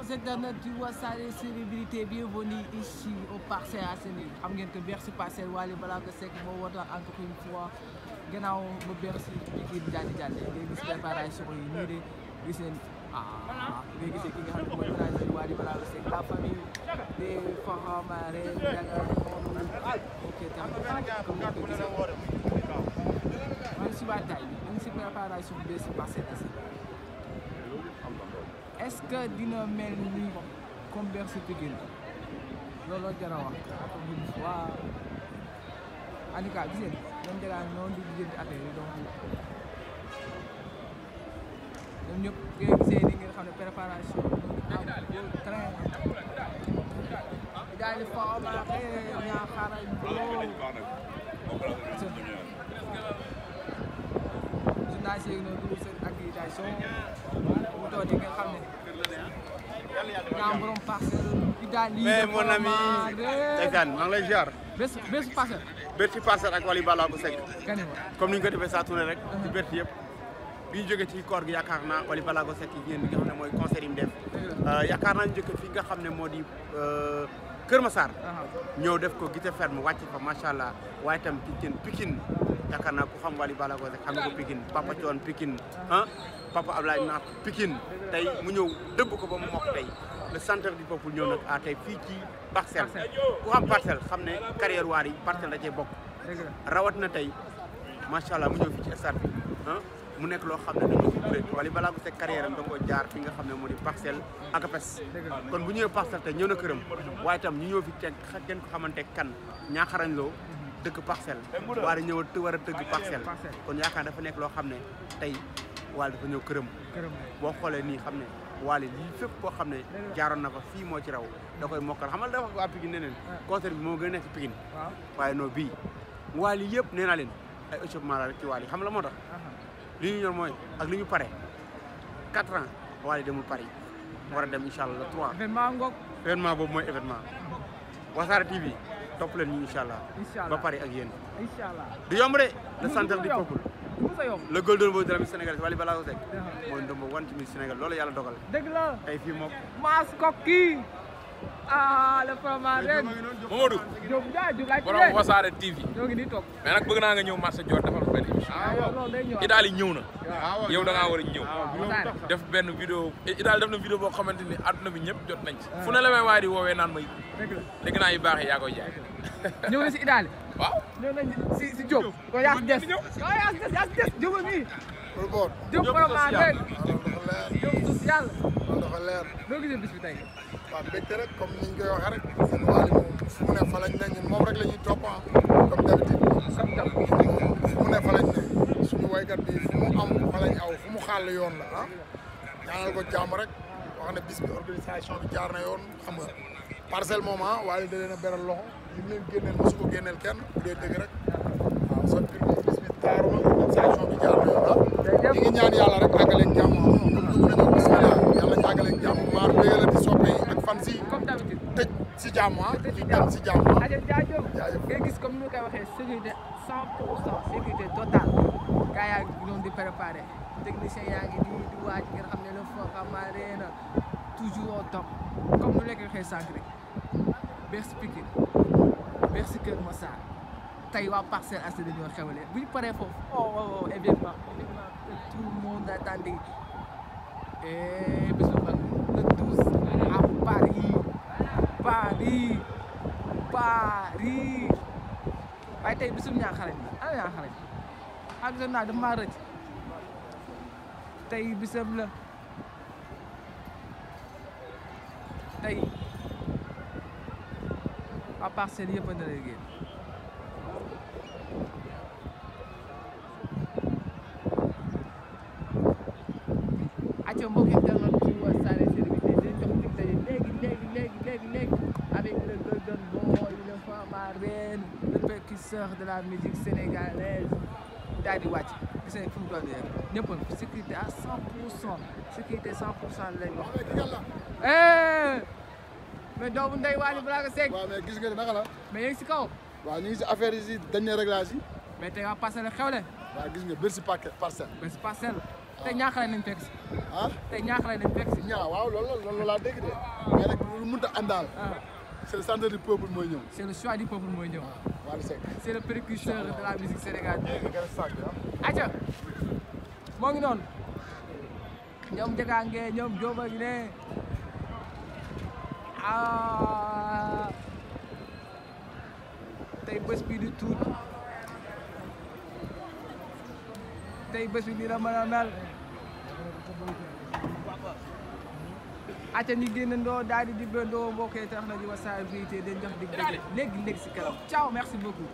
aux internautes du Wassare célébrités, bienvenue ici au Parcelle à Sénégal. Xam ngeen que Bercy Parcelle Wally Seck moo woote encore une fois gannaaw ba Bercy équipe jàll léegi gis préparation yi nii de gis ngeen léegi gisee ki nga xam ne mooy manager Wally Seck la famille des formarés ok comme ni ko gisee man si waataay bi ñu ngi si préparation Bercy Parcelle à Sénégal. Est-ce que dina mel ni comme Bercy Pikine looloo jar a wax waaw en tout cas gis ngeen ñoom jagaan noonu di lijjanti affaire yi donc ñoom ñëpp ngeen gisee ni ngeen xam ne préparation train daal di formaté ñaa xaaral journaliste yi noonu dugg seen accréditation mu toog di nga xam ne ñaam borom Parcelle di daal lii mais mon ami Tidiane maa ngi lay ziar. Bercy Parcelle. Bercy Parcelle ak Wally Seck. comme ni ñu ko defee saa tournée rek. ci Bercy yëpp. bi ñu jógee ci koor gi yaakaar naa Wally Seck yi ngeen nga xam ne mooy concert yi mu def. yaakaar naa ñu jóge fi nga xam ne moo di Kër Massar. ñëw def ko gite ferme wàcc fa macha allah waaye itam Pikine yaakaar naa ku xam Wally Seck xam nga ko Pikine Papa Thione Pikine Papa Ablaye Naaf Pikine tey mu ñëw dëbb ko ba mu mokk tey le centre du peuple ñëw nag tey fii ci Parcelle ku xam Parcelle xam ne carrière Wally Parcelle da cee bokk rawat na tey macha allah mu ñëw fii ci stade bi mu nekk loo xam ne dañoo ko bëre Wally Seck carrière am da ko jaar fi nga xam ne moo di Parcelle ak Apes kon bu ñëwee Parcelle tey ñëw na këram waaye itam ñu ñëw fi teg kenn ko xamante kan ñaaxarañ loo dëkk Parcelle waaye ñëw war a tëgg Parcelle kon yaakaar dafa nekk loo xam ne tey Wally dafa ñëw këram boo xoolee nii xam ne Wally lii fépp koo xam ne jaaroon na fa fii moo ci raw da koy mokkal xamal dafa waa Pikine ne leen concert bi moo gën a nekk Pikine waaye non bii Wally yëpp nee naa leen ay échauffement la rek ci Wally xam la moo tax li ñu ñor mooy ak li ñu pare 4 ans Wally demul Paris war a dem incha allah le 3 événement boobu mooy événement Wassare TV topp leen ñu incha allah ba Paris ak yéen du yomb de le centre du peuple le golden boy de la Miss Sénégal Wally Seck mooy ndombo wan ci Miss Sénégal loolu yàlla dogal dëgg la tey fii moom mas kokki le formateur Mamadou borom Wassare TV ñoo ngi nii toog mais nag bëgg naa nga ñëw marché Dior defal benn émission Idaly ñëw na yow da ngaa war a ñëw def benn vidéo Idaly def na vidéo boo xamante ni àdduna bi ñëpp jot nañ ci fu ne la may waaye di woowee naan may léegi naa yu baax yi yaa koy jaay ñëw na si Idaly waaw ñëw nañ si Diop ko yaa si des Diop nii Diop formateur Diop social dafa leer noo gisee bis bi tey waaw mbégte rek comme niñ koy waxee rek seen Wally moom fu mu ne fa lañ ne ñun moom rek la ñuy topp comme d'habitude fu mu ne fa lañ ne suñu waykat bi fu mu am fa lañ aw fu mu xàll yoon la ñaanal ko jàmm rek wax ne bis bi organisation bi jaar na yoon xam nga Parcelle moom Wally da leen a beral loxo li mu leen génneel mosu ko génneel kenn bu dee dëgg rek waaw soo bis bi taaru na organisation bi jaar na yoon ñi ngi ñaan yàlla rek àggaleeg jàmm comme dugg nañu bismillah yàlla ñu àggaleeg jàmm maar bégalati soppe yi ak fan si tëj si jàmm ñu dem si jàmm jaajëf nga gis comme ni koy waxee sécurité 100% sécurité totale gars yaa ngi doon di préparé technicien yaa ngi nii di waaj ngeen xam ne le formateur na toujours au top comme nu lekk waxee sànq rek Bercy Pikine Bercy Kër Massar tey waa Parcelle as dañoo xewle bu ñu paree foofu événement que tout le monde attendait et bés bu mag le 12 à Paris waaye tey bésum ñaa xarañ la ñaa xarañ ak sa naa dafa maa rëcc tey bésam la tey waa Parcelle yëpp a na lay génn acca mbokk internet ci Wassare célébrités dañ jox dig daje léegi avec le golden boy le formateur le percusseur de la musique sénégalaise daal di wàcc gis nañ fu mu doon ñëpp sécurité à 100% sécurité 100% lañ wax mais doomu ndey Wally Seck waaw mais gis nga ni naka la mais yéen si kaw waaw ñu ngi si affaire yi si dernier réglage yi mais tey waa Parcelle xewle waaw gis nga Bercy Parcelle Bercy Parcelle tey ñaaxale nañ fekk si. ah tey ñaaxale nañ fekk si. waaw loolu laa dégg de mais nag lu mënut a am daal. c'est le centre du peuple mooy ñëw. c'est le choix du peuple mooy ñëw. Wally Seck. c'est le précurseur de la musique sénégalaise. aca moo ngi noonu ñoom Jagange ñoom Jóoba gi ne tey bés bi di tuut tey bés bi dina mën a mel aca ñu génnandoo daal di dibbandoo mbokkee tax na di Wassare Vérité dañ jox dig léegi si kanam ciao merci beaucoup